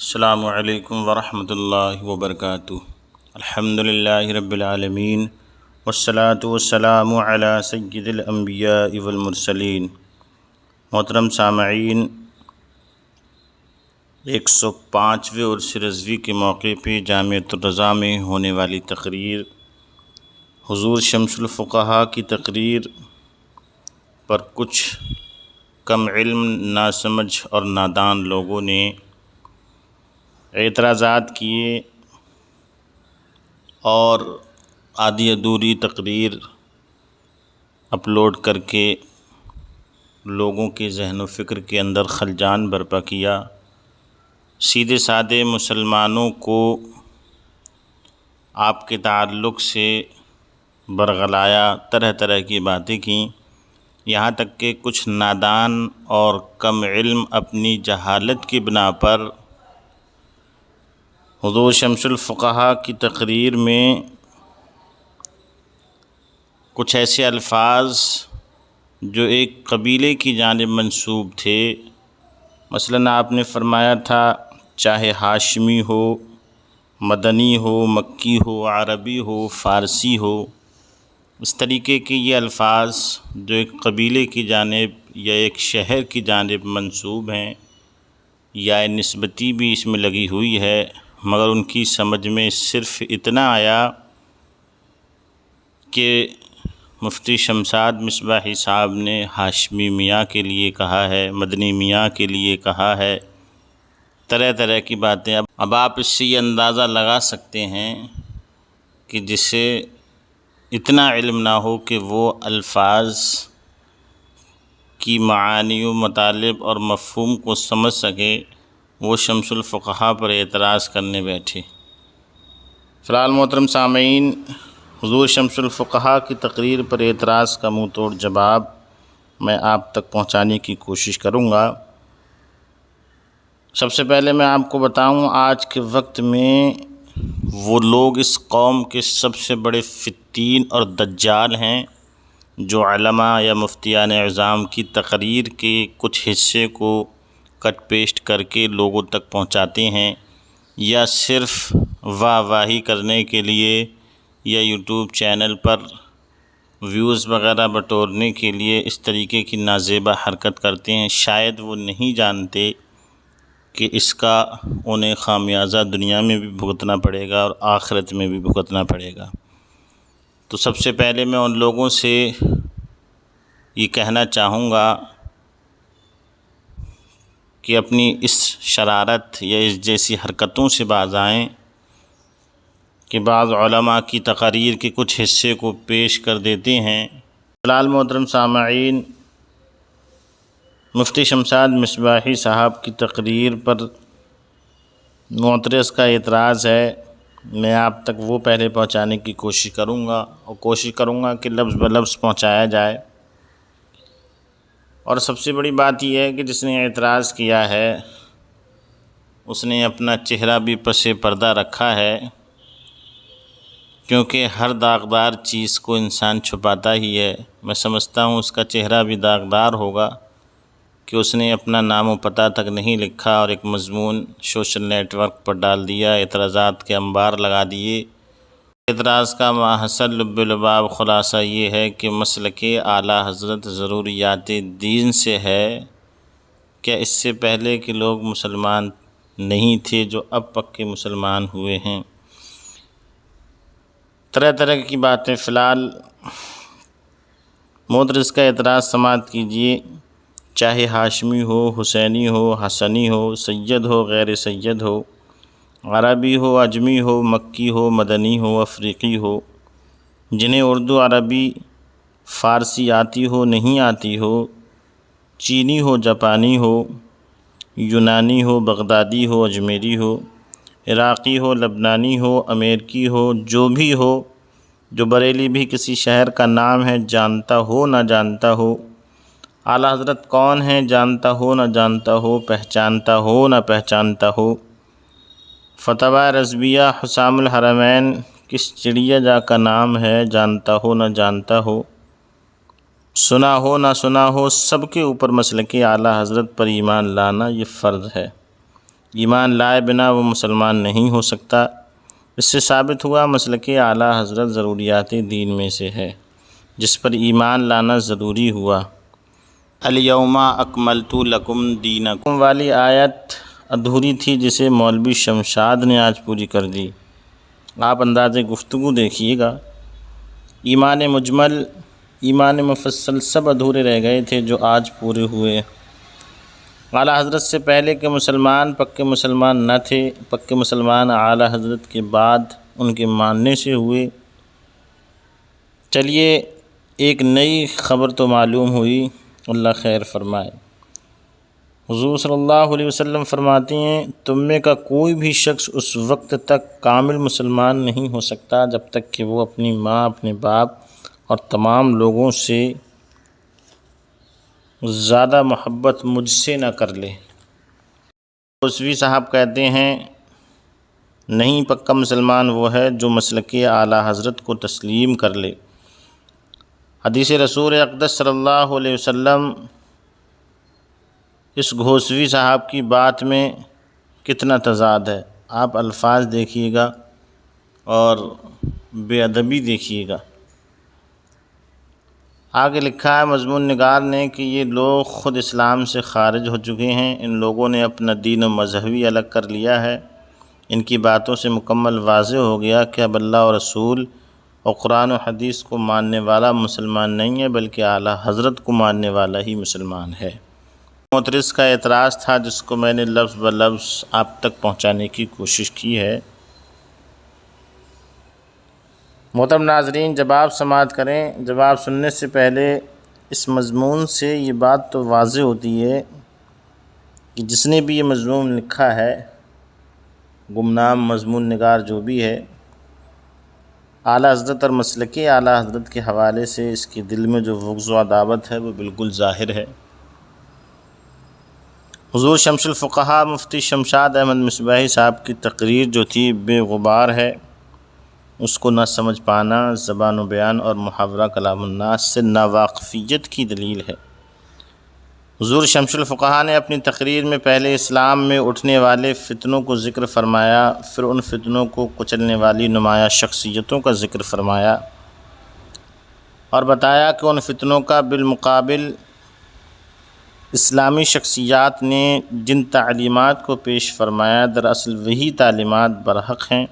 السلام علیکم ورحمۃ اللہ وبرکاتہ۔ الحمدللہ رب العالمین والصلاة والسلام علی سید الانبیاء والمرسلین۔ محترم سامعین، 105ویں عرس رضوی کے موقع پہ جامعۃ الرضا میں ہونے والی تقریر، حضور شمس الفقہاء کی تقریر پر کچھ کم علم، ناسمجھ اور نادان لوگوں نے اعتراضات کیے اور آدھی ادھوری تقریر اپلوڈ کر کے لوگوں کے ذہن و فکر کے اندر خلجان برپا کیا۔ سیدھے سادے مسلمانوں کو آپ کے تعلق سے برگلایا، طرح طرح کی باتیں کیں، یہاں تک کہ کچھ نادان اور کم علم اپنی جہالت کی بنا پر حضور شمس الفقہاء کی تقریر میں کچھ ایسے الفاظ جو ایک قبیلے کی جانب منسوب تھے، مثلاً آپ نے فرمایا تھا چاہے ہاشمی ہو، مدنی ہو، مکی ہو، عربی ہو، فارسی ہو، اس طریقے کے یہ الفاظ جو ایک قبیلے کی جانب یا ایک شہر کی جانب منسوب ہیں یا نسبتی بھی اس میں لگی ہوئی ہے، مگر ان کی سمجھ میں صرف اتنا آیا کہ مفتی شمشاد مصباحی صاحب نے ہاشمی میاں کے لیے کہا ہے، مدنی میاں کے لیے کہا ہے، طرح طرح کی باتیں۔ اب آپ اس سے یہ اندازہ لگا سکتے ہیں کہ جسے اتنا علم نہ ہو کہ وہ الفاظ کی معانی و مطالب اور مفہوم کو سمجھ سکے، وہ شمس الفقہاء پر اعتراض کرنے بیٹھے۔ فی الحال محترم سامعین، حضور شمس الفقہاء کی تقریر پر اعتراض کا منہ توڑ جواب میں آپ تک پہنچانے کی کوشش کروں گا۔ سب سے پہلے میں آپ کو بتاؤں، آج کے وقت میں وہ لوگ اس قوم کے سب سے بڑے فتین اور دجال ہیں جو علماء یا مفتیان اعظام کی تقریر کے کچھ حصے کو کٹ پیسٹ کر کے لوگوں تک پہنچاتے ہیں، یا صرف واہ واہی کرنے کے لیے یا یوٹیوب چینل پر ویوز وغیرہ بٹورنے کے لیے اس طریقے کی نازیبا حرکت کرتے ہیں۔ شاید وہ نہیں جانتے کہ اس کا انہیں خامیازہ دنیا میں بھی بھگتنا پڑے گا اور آخرت میں بھی بھگتنا پڑے گا۔ تو سب سے پہلے میں ان لوگوں سے یہ کہنا چاہوں گا کہ اپنی اس شرارت یا اس جیسی حرکتوں سے باز آئیں کہ بعض علماء کی تقاریر کے کچھ حصے کو پیش کر دیتے ہیں۔ فی الحال محترم سامعین، مفتی شمشاد مصباحی صاحب کی تقریر پر معترض کا اعتراض ہے، میں آپ تک وہ پہلے پہنچانے کی کوشش کروں گا اور کوشش کروں گا کہ لفظ بلفظ پہنچایا جائے۔ اور سب سے بڑی بات یہ ہے کہ جس نے اعتراض کیا ہے اس نے اپنا چہرہ بھی پس پردہ رکھا ہے، کیونکہ ہر داغدار چیز کو انسان چھپاتا ہی ہے۔ میں سمجھتا ہوں اس کا چہرہ بھی داغدار ہوگا کہ اس نے اپنا نام و پتہ تک نہیں لکھا اور ایک مضمون سوشل نیٹ ورک پر ڈال دیا، اعتراضات کے انبار لگا دیے۔ اعتراض کا ماحصل لب لباب خلاصہ یہ ہے کہ مسلک اعلیٰ حضرت ضروریات دین سے ہے، کیا اس سے پہلے کہ لوگ مسلمان نہیں تھے جو اب پکے مسلمان ہوئے ہیں؟ طرح طرح کی باتیں۔ فی الحال معترض کا اعتراض سماعت کیجیے۔ چاہے ہاشمی ہو، حسینی ہو، حسنی ہو، سید ہو، غیر سید ہو، عربی ہو، عجمی ہو، مکی ہو، مدنی ہو، افریقی ہو، جنہیں اردو، عربی، فارسی آتی ہو، نہیں آتی ہو، چینی ہو، جاپانی ہو، یونانی ہو، بغدادی ہو، اجمیری ہو، عراقی ہو، لبنانی ہو، امریکی ہو، جو بھی ہو، جو بریلی بھی کسی شہر کا نام ہے، جانتا ہو نہ جانتا ہو، اعلیٰ حضرت کون ہیں جانتا ہو نہ جانتا ہو، پہچانتا ہو نہ پہچانتا ہو، فتویٰ رضویہ حسام الحرمین کس چڑیا جا کا نام ہے، جانتا ہو نہ جانتا ہو، سنا ہو نہ سنا ہو، سب کے اوپر مسلک اعلیٰ حضرت پر ایمان لانا یہ فرض ہے۔ ایمان لائے بنا وہ مسلمان نہیں ہو سکتا۔ اس سے ثابت ہوا مسلک اعلیٰ حضرت ضروریات دین میں سے ہے جس پر ایمان لانا ضروری ہوا۔ الیوم اکملت لکم دینکم والی آیت ادھوری تھی جسے مولوی شمشاد نے آج پوری کر دی۔ آپ انداز گفتگو دیکھیے گا، ایمان مجمل، ایمان مفصل سب ادھورے رہ گئے تھے جو آج پورے ہوئے۔ اعلیٰ حضرت سے پہلے کے مسلمان پکے مسلمان نہ تھے، پکے مسلمان اعلیٰ حضرت کے بعد ان کے ماننے سے ہوئے۔ چلیے ایک نئی خبر تو معلوم ہوئی، اللہ خیر فرمائے۔ حضور صلی اللہ علیہ وسلم فرماتے ہیں تم میں کا کوئی بھی شخص اس وقت تک کامل مسلمان نہیں ہو سکتا جب تک کہ وہ اپنی ماں، اپنے باپ اور تمام لوگوں سے زیادہ محبت مجھ سے نہ کر لے۔ غوثوی صاحب کہتے ہیں نہیں، پکا مسلمان وہ ہے جو مسلک اعلیٰ حضرت کو تسلیم کر لے۔ حدیث رسول اقدس صلی اللہ علیہ وسلم اس غوثوی صاحب کی بات میں کتنا تضاد ہے، آپ الفاظ دیکھیے گا اور بے ادبی دیکھیے گا۔ آگے لکھا ہے مضمون نگار نے کہ یہ لوگ خود اسلام سے خارج ہو چکے ہیں، ان لوگوں نے اپنا دین و مذہبی الگ کر لیا ہے۔ ان کی باتوں سے مکمل واضح ہو گیا کہ اب اللہ و رسول اور قرآن و حدیث کو ماننے والا مسلمان نہیں ہے بلکہ اعلیٰ حضرت کو ماننے والا ہی مسلمان ہے۔ معترض کا اعتراض تھا جس کو میں نے لفظ بہ لفظ آپ تک پہنچانے کی کوشش کی ہے۔ محترم ناظرین، جواب سماعت کریں۔ جواب سننے سے پہلے اس مضمون سے یہ بات تو واضح ہوتی ہے کہ جس نے بھی یہ مضمون لکھا ہے، گمنام مضمون نگار جو بھی ہے، اعلیٰ حضرت اور مسلک اعلیٰ حضرت کے حوالے سے اس کے دل میں جو بغض و عداوت ہے وہ بالکل ظاہر ہے۔ حضور شمس الفقہا مفتی شمشاد احمد مصباحی صاحب کی تقریر جو تھی بے غبار ہے، اس کو نہ سمجھ پانا زبان و بیان اور محاورہ کلام الناس سے ناواقفیت کی دلیل ہے۔ حضور شمس الفقہا نے اپنی تقریر میں پہلے اسلام میں اٹھنے والے فتنوں کو ذکر فرمایا، پھر ان فتنوں کو کچلنے والی نمایاں شخصیتوں کا ذکر فرمایا اور بتایا کہ ان فتنوں کا بالمقابل اسلامی شخصیات نے جن تعلیمات کو پیش فرمایا دراصل وہی تعلیمات برحق ہیں،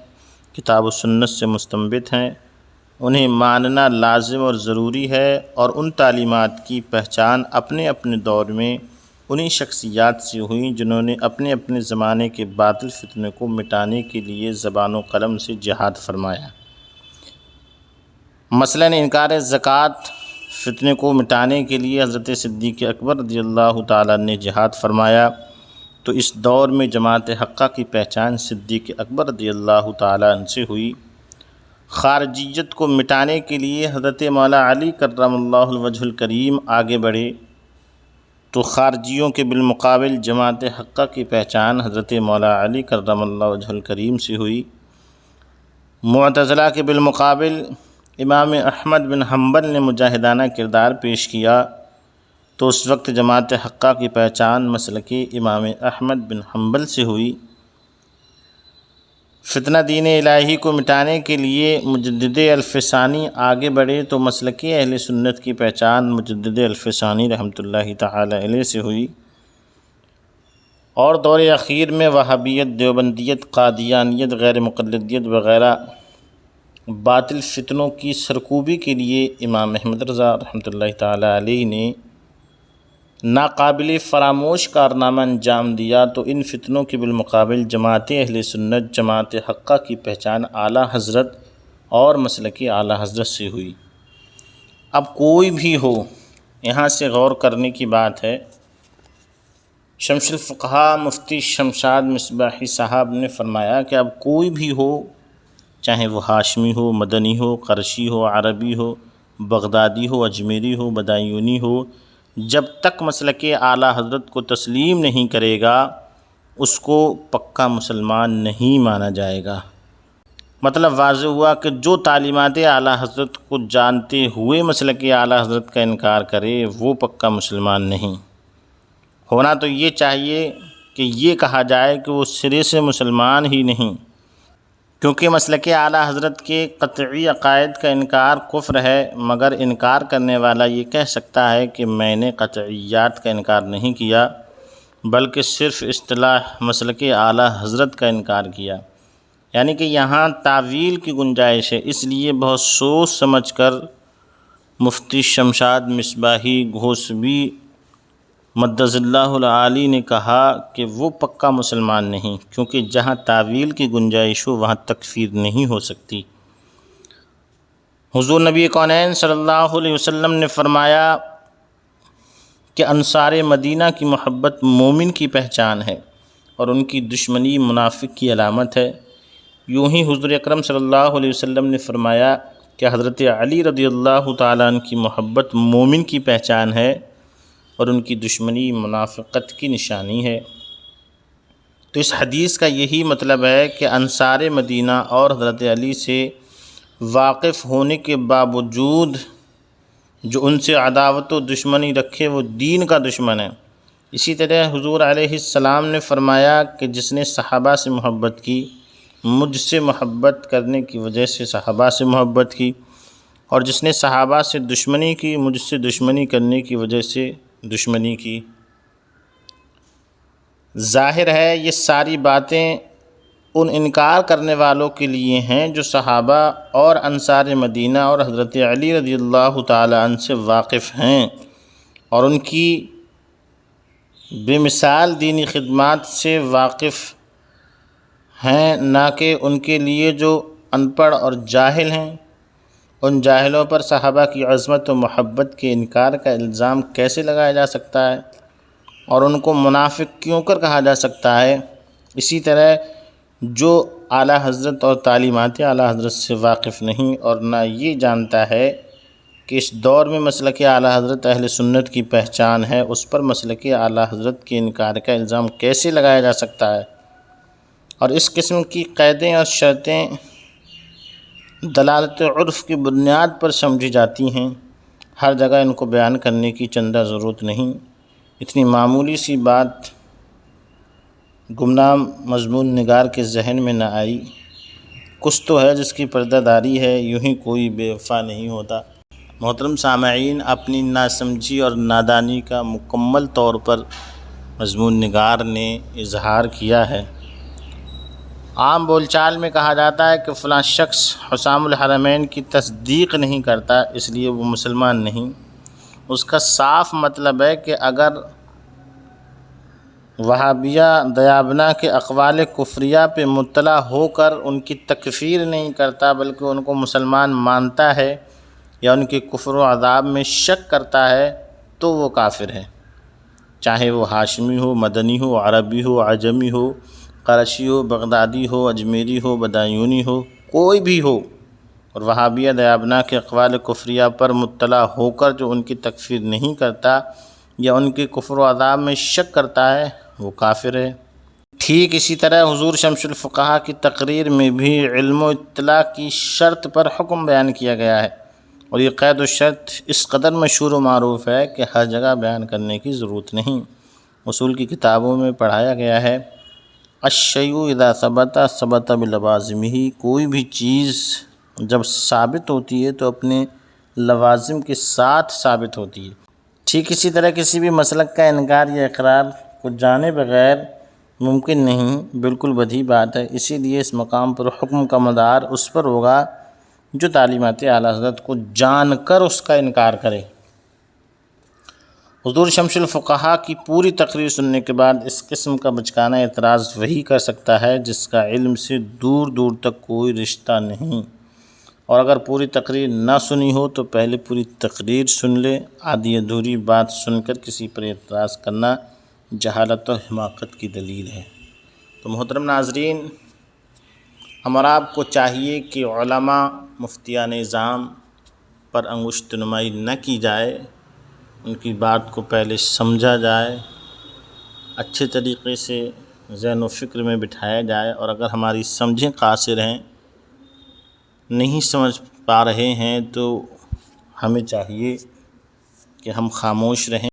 کتاب و سنت سے مستنبت ہیں، انہیں ماننا لازم اور ضروری ہے، اور ان تعلیمات کی پہچان اپنے اپنے دور میں انہی شخصیات سے ہوئی جنہوں نے اپنے اپنے زمانے کے باطل فتنے کو مٹانے کے لیے زبان و قلم سے جہاد فرمایا۔ مثلاً انکار زکوٰۃ فتنے کو مٹانے کے لیے حضرت صدیق اکبر رضی اللہ تعالیٰ نے جہاد فرمایا، تو اس دور میں جماعت حقہ کی پہچان صدیق اکبر رضی اللہ تعالیٰ عنہ سے ہوئی۔ خارجیت کو مٹانے کے لیے حضرت مولا علی کرم اللہ الوجہ الکریم آگے بڑھے، تو خارجیوں کے بالمقابل جماعت حقہ کی پہچان حضرت مولا علی کرم اللہ وجہ الکریم سے ہوئی۔ معتزلہ کے بالمقابل امام احمد بن حنبل نے مجاہدانہ کردار پیش کیا، تو اس وقت جماعت حقہ کی پہچان مسلک امام احمد بن حنبل سے ہوئی۔ فتنہ دین الہی کو مٹانے کے لیے مجدد الف ثانی آگے بڑھے، تو مسلک اہل سنت کی پہچان مجدد الف ثانی رحمۃ اللہ تعالی علیہ سے ہوئی۔ اور دور اخیر میں وہابیت، دیوبندیت، قادیانیت، غیر مقلدیت وغیرہ باطل فتنوں کی سرکوبی کے لیے امام احمد رضا رحمۃ اللہ تعالی علیہ نے ناقابل فراموش کارنامہ انجام دیا، تو ان فتنوں کے بالمقابل جماعت اہل سنت، جماعت حقہ کی پہچان اعلیٰ حضرت اور مسلک اعلیٰ حضرت سے ہوئی۔ اب کوئی بھی ہو، یہاں سے غور کرنے کی بات ہے، شمس الفقہا مفتی شمشاد مصباحی صاحب نے فرمایا کہ اب کوئی بھی ہو، چاہے وہ ہاشمی ہو، مدنی ہو، قرشی ہو، عربی ہو، بغدادی ہو، اجمیری ہو، بدایونی ہو، جب تک مسلک اعلیٰ حضرت کو تسلیم نہیں کرے گا اس کو پکا مسلمان نہیں مانا جائے گا۔ مطلب واضح ہوا کہ جو تعلیمات اعلیٰ حضرت کو جانتے ہوئے مسلک اعلیٰ حضرت کا انکار کرے وہ پکا مسلمان نہیں۔ ہونا تو یہ چاہیے کہ یہ کہا جائے کہ وہ سرے سے مسلمان ہی نہیں، کیونکہ مسلک اعلیٰ حضرت کے قطعی عقائد کا انکار کفر ہے، مگر انکار کرنے والا یہ کہہ سکتا ہے کہ میں نے قطعیات کا انکار نہیں کیا بلکہ صرف اصطلاح مسلک اعلیٰ حضرت کا انکار کیا، یعنی کہ یہاں تعویل کی گنجائش ہے۔ اس لیے بہت سوچ سمجھ کر مفتی شمشاد مصباحی گھوسبی مدظ اللہ العالی نے کہا کہ وہ پکا مسلمان نہیں، کیونکہ جہاں تعویل کی گنجائش ہو وہاں تکفیر نہیں ہو سکتی۔ حضور نبی کونین صلی اللہ علیہ وسلم نے فرمایا کہ انصار مدینہ کی محبت مومن کی پہچان ہے اور ان کی دشمنی منافق کی علامت ہے۔ یوں ہی حضور اکرم صلی اللہ علیہ وسلم نے فرمایا کہ حضرت علی رضی اللہ تعالیٰ عنہ کی محبت مومن کی پہچان ہے اور ان کی دشمنی منافقت کی نشانی ہے۔ تو اس حدیث کا یہی مطلب ہے کہ انصار مدینہ اور حضرت علی سے واقف ہونے کے باوجود جو ان سے عداوت و دشمنی رکھے وہ دین کا دشمن ہے۔ اسی طرح حضور علیہ السلام نے فرمایا کہ جس نے صحابہ سے محبت کی، مجھ سے محبت کرنے کی وجہ سے صحابہ سے محبت کی، اور جس نے صحابہ سے دشمنی کی، مجھ سے دشمنی کرنے کی وجہ سے دشمنی کی۔ ظاہر ہے یہ ساری باتیں ان انکار کرنے والوں کے لیے ہیں جو صحابہ اور انصار مدینہ اور حضرت علی رضی اللہ تعالی عنہ سے واقف ہیں اور ان کی بے مثال دینی خدمات سے واقف ہیں، نہ کہ ان کے لیے جو ان پڑھ اور جاہل ہیں۔ ان جاہلوں پر صحابہ کی عظمت و محبت کے انکار کا الزام کیسے لگایا جا سکتا ہے اور ان کو منافق کیوں کر کہا جا سکتا ہے؟ اسی طرح جو اعلیٰ حضرت اور تعلیمات اعلیٰ حضرت سے واقف نہیں اور نہ یہ جانتا ہے کہ اس دور میں مسلک اعلیٰ حضرت اہل سنت کی پہچان ہے، اس پر مسلک اعلیٰ حضرت کے انکار کا الزام کیسے لگایا جا سکتا ہے؟ اور اس قسم کی قیدیں اور شرطیں دلالت عرف کی بنیاد پر سمجھی جاتی ہیں، ہر جگہ ان کو بیان کرنے کی چندہ ضرورت نہیں۔ اتنی معمولی سی بات گمنام مضمون نگار کے ذہن میں نہ آئی؟ کچھ تو ہے جس کی پردہ داری ہے، یوں ہی کوئی بے وفا نہیں ہوتا۔ محترم سامعین، اپنی ناسمجھی اور نادانی کا مکمل طور پر مضمون نگار نے اظہار کیا ہے۔ عام بول چال میں کہا جاتا ہے کہ فلاں شخص حسام الحرمین کی تصدیق نہیں کرتا اس لیے وہ مسلمان نہیں۔ اس کا صاف مطلب ہے کہ اگر وہابیہ دیابنا کے اقوال کفریہ پہ مطلع ہو کر ان کی تکفیر نہیں کرتا بلکہ ان کو مسلمان مانتا ہے یا ان کے کفر و عذاب میں شک کرتا ہے تو وہ کافر ہے، چاہے وہ ہاشمی ہو، مدنی ہو، عربی ہو، عجمی ہو، قرشی ہو، بغدادی ہو، اجمیری ہو، بدایونی ہو، کوئی بھی ہو۔ اور وہابیہ دیابنا کے اقوال کفریہ پر مطلع ہو کر جو ان کی تکفیر نہیں کرتا یا ان کے کفر و عذاب میں شک کرتا ہے وہ کافر ہے۔ ٹھیک اسی طرح حضور شمس الفقہا کی تقریر میں بھی علم و اطلاع کی شرط پر حکم بیان کیا گیا ہے، اور یہ قید و شرط اس قدر مشہور و معروف ہے کہ ہر جگہ بیان کرنے کی ضرورت نہیں۔ اصول کی کتابوں میں پڑھایا گیا ہے، الشیء اذا ثبت ثبت بلوازمہ، کوئی بھی چیز جب ثابت ہوتی ہے تو اپنے لوازم کے ساتھ ثابت ہوتی ہے۔ ٹھیک اسی طرح کسی بھی مسلک کا انکار یا اقرار کو جانے بغیر ممکن نہیں، بالکل بدیہی بات ہے۔ اسی لیے اس مقام پر حکم کا مدار اس پر ہوگا جو تعلیمات اعلیٰ حضرت کو جان کر اس کا انکار کرے۔ حضور شمس الفقہا کی پوری تقریر سننے کے بعد اس قسم کا بچکانہ اعتراض وہی کر سکتا ہے جس کا علم سے دور دور تک کوئی رشتہ نہیں، اور اگر پوری تقریر نہ سنی ہو تو پہلے پوری تقریر سن لے۔ آدھی ادھوری بات سن کر کسی پر اعتراض کرنا جہالت و حماقت کی دلیل ہے۔ تو محترم ناظرین، ہمارا آپ کو چاہیے کہ علماء مفتیان اعظام پر انگشت نمائی نہ کی جائے، ان کی بات کو پہلے سمجھا جائے، اچھے طریقے سے ذہن و فکر میں بٹھایا جائے، اور اگر ہماری سمجھیں قاصر ہیں، نہیں سمجھ پا رہے ہیں، تو ہمیں چاہیے کہ ہم خاموش رہیں۔